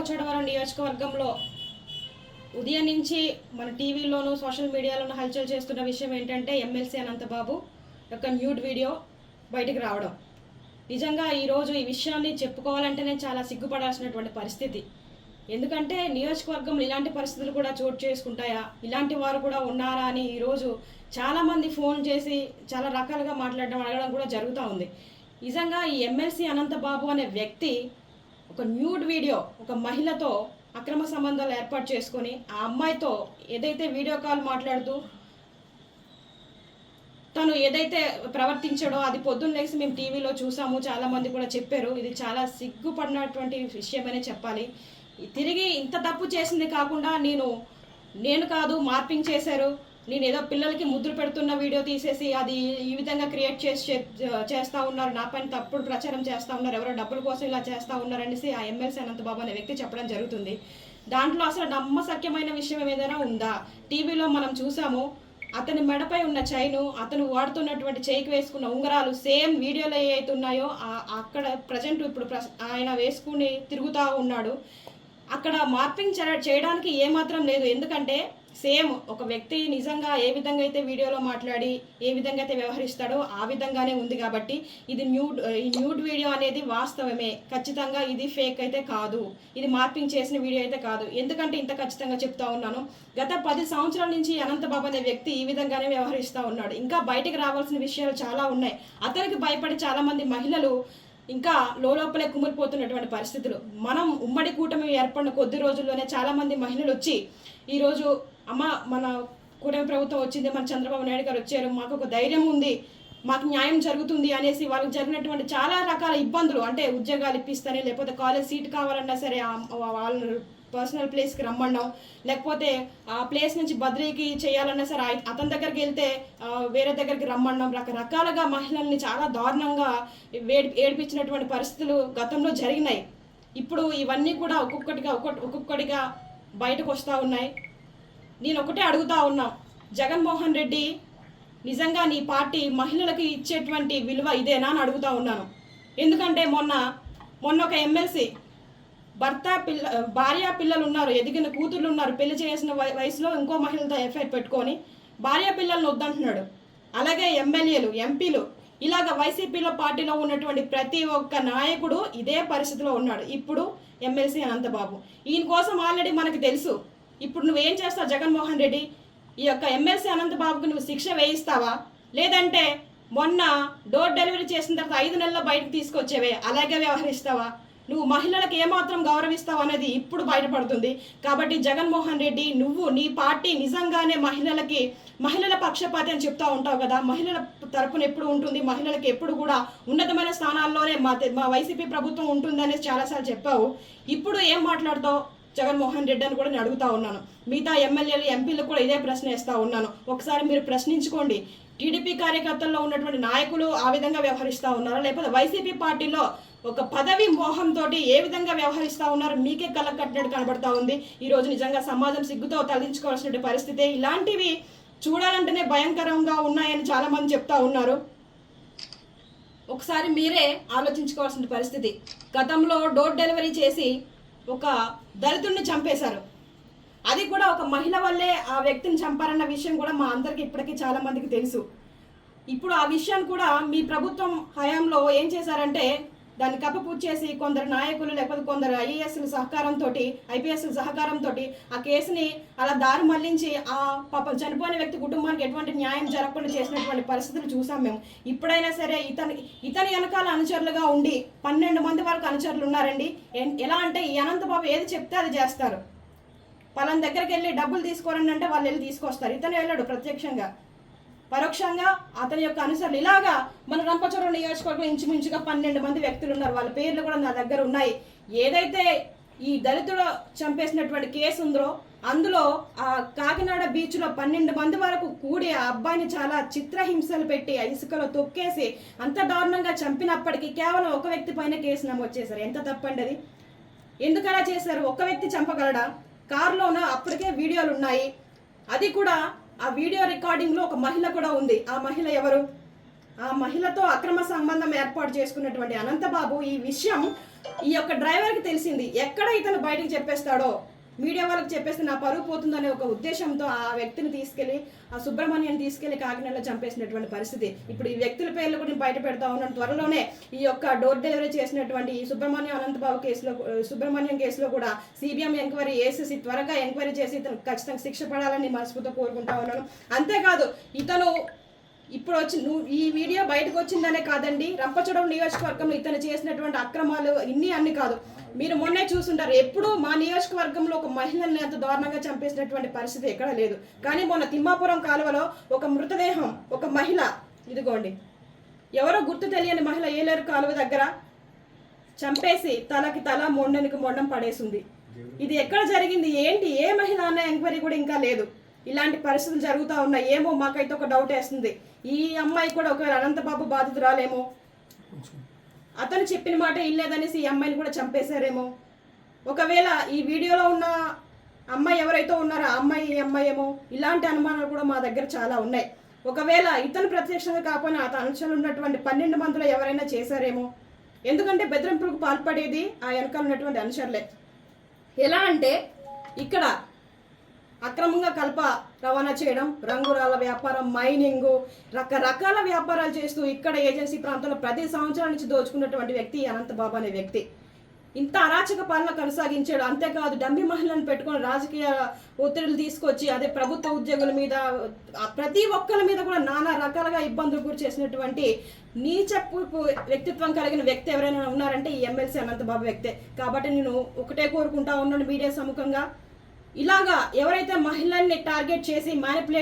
రంపచోడవరం నియోజకవర్గంలో ఉదయం నుంచి మన టీవీలోను సోషల్ మీడియాలోను హల్చల్ చేస్తున్న విషయం ఏంటంటే ఎమ్మెల్సీ అనంతబాబు యొక్క న్యూడ్ వీడియో బయటికి రావడం. నిజంగా ఈరోజు ఈ విషయాన్ని చెప్పుకోవాలంటేనే చాలా సిగ్గుపడాల్సినటువంటి పరిస్థితి. ఎందుకంటే నియోజకవర్గంలో ఇలాంటి పరిస్థితులు కూడా చోటు చేసుకుంటాయా, ఇలాంటి వారు కూడా ఉన్నారా అని ఈరోజు చాలామంది ఫోన్ చేసి చాలా రకాలుగా మాట్లాడడం అడగడం కూడా జరుగుతూ ఉంది. నిజంగా ఈ ఎమ్మెల్సీ అనంతబాబు అనే వ్యక్తి ఒక న్యూడ్ వీడియో ఒక మహిళతో అక్రమ సంబంధాలు ఏర్పాటు చేసుకొని ఆ అమ్మాయితో ఏదైతే వీడియో కాల్ మాట్లాడుతూ తను ఏదైతే ప్రవర్తించాడో అది పొద్దున్న లేసి మేము టీవీలో చూసాము, చాలామంది కూడా చెప్పారు. ఇది చాలా సిగ్గుపడినటువంటి విషయమనే చెప్పాలి. తిరిగి ఇంత తప్పు చేసింది కాకుండా నేను కాదు మార్పింగ్ చేశారు, నేను ఏదో పిల్లలకి ముద్దులు పెడుతున్న వీడియో తీసేసి అది ఈ విధంగా క్రియేట్ చేస్తూ ఉన్నారు, నా పైన తప్పుడు ప్రచారం చేస్తూ ఉన్నారు, ఎవరో డబ్బుల కోసం ఇలా చేస్తూ ఉన్నారనేసి ఆ ఎమ్మెల్సీ అనంతబాబు అనే వ్యక్తి చెప్పడం జరుగుతుంది. దాంట్లో అసలు నమ్మశక్యమైన విషయం ఏదైనా ఉందా? టీవీలో మనం చూసాము, అతని మెడపై ఉన్న చైను, అతను వాడుతున్నటువంటి చేయికి వేసుకున్న ఉంగరాలు సేమ్ వీడియోలో ఏవైతే ఉన్నాయో అక్కడ ప్రజెంట్ ఇప్పుడు ఆయన వేసుకుని తిరుగుతూ ఉన్నాడు. అక్కడ మార్పింగ్ చేయడానికి ఏమాత్రం లేదు. ఎందుకంటే సేమ్ ఒక వ్యక్తి నిజంగా ఏ విధంగా అయితే వీడియోలో మాట్లాడి ఏ విధంగా అయితే వ్యవహరిస్తాడో ఆ విధంగానే ఉంది. కాబట్టి ఇది ఈ న్యూడ్ వీడియో అనేది వాస్తవమే, ఖచ్చితంగా ఇది ఫేక్ అయితే కాదు, ఇది మార్పింగ్ చేసిన వీడియో అయితే కాదు. ఎందుకంటే ఇంత ఖచ్చితంగా చెప్తా ఉన్నాను, గత 10 సంవత్సరాల నుంచి అనంతబాబు అనే వ్యక్తి ఈ విధంగానే వ్యవహరిస్తూ ఉన్నాడు. ఇంకా బయటకు రావాల్సిన విషయాలు చాలా ఉన్నాయి. అతనికి భయపడి చాలామంది మహిళలు ఇంకా లోపలే కుమిలిపోతున్నటువంటి పరిస్థితులు. మనం ఉమ్మడి కూటమి ఏర్పడిన కొద్ది రోజుల్లోనే చాలామంది మహిళలు వచ్చి ఈరోజు అమ్మ మన కూటమి ప్రభుత్వం వచ్చింది, మన చంద్రబాబు నాయుడు గారు వచ్చారు, మాకు ఒక ధైర్యం ఉంది, మాకు న్యాయం జరుగుతుంది అనేసి వాళ్ళకి జరిగినటువంటి చాలా రకాల ఇబ్బందులు, అంటే ఉద్యోగాలు ఇప్పిస్తానే, లేకపోతే కాలేజ్ సీట్ కావాలన్నా సరే వాళ్ళ పర్సనల్ ప్లేస్కి రమ్మడం, లేకపోతే ఆ ప్లేస్ నుంచి బదిలీకి చేయాలన్నా సరే అతని దగ్గరికి వెళ్తే వేరే దగ్గరికి రమ్మడం, రకరకాలుగా మహిళల్ని చాలా దారుణంగా ఏడిపించినటువంటి పరిస్థితులు గతంలో జరిగినాయి. ఇప్పుడు ఇవన్నీ కూడా ఒక్కొక్కటిగా బయటకు వస్తూ ఉన్నాయి. నేను ఒకటే అడుగుతా ఉన్నా, జగన్మోహన్ రెడ్డి నిజంగా నీ పార్టీ మహిళలకి ఇచ్చేటువంటి విలువ ఇదేనా అని అడుగుతా ఉన్నాను. ఎందుకంటే మొన్న ఒక ఎమ్మెల్సీ భార్య పిల్లలు ఉన్నారు, ఎదిగిన కూతుర్లు ఉన్నారు, పెళ్లి చేసిన వయసులో ఇంకో మహిళతో ఎఫ్ఐఆర్ పెట్టుకొని భార్య పిల్లలను వద్దంటున్నాడు. అలాగే ఎమ్మెల్యేలు, ఎంపీలు, ఇలాగ వైసీపీలో పార్టీలో ఉన్నటువంటి ప్రతి ఒక్క నాయకుడు ఇదే పరిస్థితిలో ఉన్నాడు. ఇప్పుడు ఎమ్మెల్సీ అనంతబాబు, ఈయన కోసం ఆల్రెడీ మనకు తెలుసు. ఇప్పుడు నువ్వేం చేస్తావు జగన్మోహన్ రెడ్డి? ఈ యొక్క ఎమ్మెల్సీ అనంతబాబుకు నువ్వు శిక్ష వేయిస్తావా, లేదంటే మొన్న డోర్ డెలివరీ చేసిన తర్వాత 5 నెలల్లో బయటకు తీసుకొచ్చేవే అలాగే వ్యవహరిస్తావా? నువ్వు మహిళలకు ఏమాత్రం గౌరవిస్తావు అనేది ఇప్పుడు బయటపడుతుంది. కాబట్టి జగన్మోహన్ రెడ్డి, నువ్వు నీ పార్టీ నిజంగానే మహిళల పక్షపాతి అని చెప్తా ఉంటావు కదా, మహిళల తరపున ఎప్పుడు ఉంటుంది, మహిళలకు ఎప్పుడు కూడా ఉన్నతమైన స్థానాల్లోనే మా వైసీపీ ప్రభుత్వం ఉంటుంది అనేసి చాలాసార్లు చెప్పావు. ఇప్పుడు ఏం మాట్లాడతావు జగన్మోహన్ రెడ్డి అని కూడా నేను అడుగుతా ఉన్నాను. మిగతా ఎమ్మెల్యేలు, ఎంపీలకు కూడా ఇదే ప్రశ్న వేస్తూ ఉన్నాను. ఒకసారి మీరు ప్రశ్నించుకోండి. టీడీపీ కార్యకర్తల్లో ఉన్నటువంటి నాయకులు ఆ విధంగా వ్యవహరిస్తూ ఉన్నారా, లేకపోతే వైసీపీ పార్టీలో ఒక పదవి మోహంతో ఏ విధంగా వ్యవహరిస్తూ ఉన్నారు మీకే కళ్ళకట్టినట్టు కనబడతా ఉంది. ఈరోజు నిజంగా సమాజం సిగ్గుతో తలదించుకోవాల్సిన పరిస్థితి. ఇలాంటివి చూడాలంటేనే భయంకరంగా ఉన్నాయని చాలామంది చెప్తా ఉన్నారు. ఒకసారి మీరే ఆలోచించుకోవాల్సిన పరిస్థితి. గతంలో డోర్ డెలివరీ చేసి ఒక దళితుడిని చంపేశారు. అది కూడా ఒక మహిళ వల్లే ఆ వ్యక్తిని చంపారన్న విషయం కూడా మా అందరికీ ఇప్పటికీ చాలా మందికి తెలుసు. ఇప్పుడు ఆ విషయాన్ని కూడా మీ ప్రభుత్వం హయాంలో ఏం చేశారంటే దాన్ని కప్పపూర్తి చేసి కొందరు నాయకులు లేకపోతే కొందరు ఐఏఎస్ల సహకారంతో ఆ కేసుని అలా దారి మళ్లించి ఆ పాపం చనిపోయిన వ్యక్తి కుటుంబానికి ఎటువంటి న్యాయం జరగకుండా చేసినటువంటి పరిస్థితులు చూసాం మేము. ఇప్పుడైనా సరే ఇతని వెనకాల అనుచరులుగా ఉండి 12 మంది వరకు అనుచరులు ఉన్నారండి. ఎలా అంటే ఈ అనంతబాబు ఏది చెప్తే అది చేస్తారు. పలానా దగ్గరికి వెళ్ళి డబ్బులు తీసుకోరండి అంటే వాళ్ళు వెళ్ళి తీసుకొస్తారు. ఇతను వెళ్ళాడు ప్రత్యక్షంగా, పరోక్షంగా అతని యొక్క అనుసరులు. ఇలాగా మన రంపచోడవరం నియోజకవర్గంలో ఇంచుమించుగా 12 మంది వ్యక్తులు ఉన్నారు. వాళ్ళ పేర్లు కూడా నా దగ్గర ఉన్నాయి. ఏదైతే ఈ దళితుడు చంపేసినటువంటి కేసు ఉందో అందులో ఆ కాకినాడ బీచ్లో 12 మంది వరకు కూడి ఆ అబ్బాయిని చాలా చిత్రహింసలు పెట్టి ఇసుకలో తొక్కేసి అంత దారుణంగా చంపినప్పటికీ కేవలం ఒక వ్యక్తి పైన కేసు నమోదు చేశారు. ఎంత తప్పండి అది? ఎందుకు అలా చేశారు? ఒక వ్యక్తి చంపగలడా? కారులోన అప్పటికే వీడియోలు ఉన్నాయి. అది కూడా ఆ వీడియో రికార్డింగ్లో ఒక మహిళ కూడా ఉంది. ఆ మహిళ ఎవరు? ఆ మహిళతో అక్రమ సంబంధం ఏర్పాటు చేసుకున్నటువంటి అనంతబాబు ఈ విషయం ఈ యొక్క డ్రైవర్కి తెలిసింది, ఎక్కడ ఇతను బయటకు చెప్పేస్తాడో, మీడియా వాళ్ళకి చెప్పేస్తే నా పరువు పోతుందనే ఒక ఉద్దేశంతో ఆ వ్యక్తిని తీసుకెళ్లి, ఆ సుబ్రహ్మణ్యాన్ని తీసుకెళ్లి కాకినాడలో చంపేసినటువంటి పరిస్థితి. ఇప్పుడు ఈ వ్యక్తుల పేర్లు కూడా నేను బయట పెడతా ఉన్నాను. త్వరలోనే ఈ యొక్క డోర్ డెలివరీ చేసినటువంటి ఈ సుబ్రహ్మణ్యం అనంతబాబు కేసులో, సుబ్రహ్మణ్యం కేసులో కూడా సిబిఎం ఎంక్వైరీ వేసేసి త్వరగా ఎంక్వైరీ చేసి ఇతను ఖచ్చితంగా శిక్ష పడాలని మనస్ఫూర్తిగా కోరుకుంటా ఉన్నాను. అంతేకాదు ఇతను ఇప్పుడు ఈ వీడియో బయటకు వచ్చిందనే కాదండి, రంపచోడవరం నియోజకవర్గంలో ఇతను చేసినటువంటి అక్రమాలు అన్ని కాదు. మీరు మొన్నే చూసుంటారు, ఎప్పుడూ మా నియోజకవర్గంలో ఒక మహిళల్ని అంత దారుణంగా చంపేసినటువంటి పరిస్థితి ఎక్కడా లేదు. కానీ మొన్న తిమ్మాపురం కాలువలో ఒక మృతదేహం, ఒక మహిళ, ఇదిగోండి ఎవరో గుర్తు తెలియని మహిళ ఏలేరు కాలువ దగ్గర చంపేసి తలకి తల మొండనికి మొండం పడేసింది. ఇది ఎక్కడ జరిగింది, ఏంటి, ఏ మహిళ అన్న ఎంక్వైరీ కూడా ఇంకా లేదు. ఇలాంటి పరిస్థితులు జరుగుతూ ఉన్నాయి. ఏమో మాకైతే ఒక డౌట్ వేస్తుంది, ఈ అమ్మాయి కూడా ఒకవేళ అనంతబాబు బాధితురాలేమో, అతను చెప్పిన మాట ఇల్లేదనేసి ఈ అమ్మాయిని కూడా చంపేశారేమో. ఒకవేళ ఈ వీడియోలో ఉన్న అమ్మాయి ఎవరైతే ఉన్నారో ఆ అమ్మాయి ఈ అమ్మాయి ఏమో, ఇలాంటి అనుమానాలు కూడా మా దగ్గర చాలా ఉన్నాయి. ఒకవేళ ఇతను ప్రత్యక్షంగా కాకపోయినా అతను అనుచరులు ఉన్నటువంటి 12 మందిలో ఎవరైనా చేశారేమో. ఎందుకంటే బెదిరింపులకు పాల్పడేది ఆ వెనకాల ఉన్నటువంటి అనుచరులే. ఎలా అంటే ఇక్కడ అక్రమంగా కలప రవాణా చేయడం, రంగురాల వ్యాపారం, మైనింగ్, రకరకాల వ్యాపారాలు చేస్తూ ఇక్కడ ఏజెన్సీ ప్రాంతంలో 10 సంవత్సరాల నుంచి దోచుకున్నటువంటి వ్యక్తి అనంతబాబు అనే వ్యక్తి. ఇంత అరాచక పాలన కొనసాగించాడు. అంతేకాదు డమ్మి మహిళలను పెట్టుకొని రాజకీయ ఒత్తిడులు తీసుకొచ్చి, అదే ప్రభుత్వ ఉద్యోగుల మీద, ప్రతి ఒక్కరి మీద కూడా నానా రకాలుగా ఇబ్బందులు గురి చేసినటువంటి నీచపు వ్యక్తిత్వం కలిగిన వ్యక్తి ఎవరైనా ఉన్నారంటే ఈ ఎమ్మెల్సీ అనంతబాబు వ్యక్తే. కాబట్టి నేను ఒకటే కోరుకుంటా ఉన్నాను మీడియా సముఖంగా, ఇలాగా ఎవరైతే మహిళల్ని టార్గెట్ చేసి మ్యానిపులేట్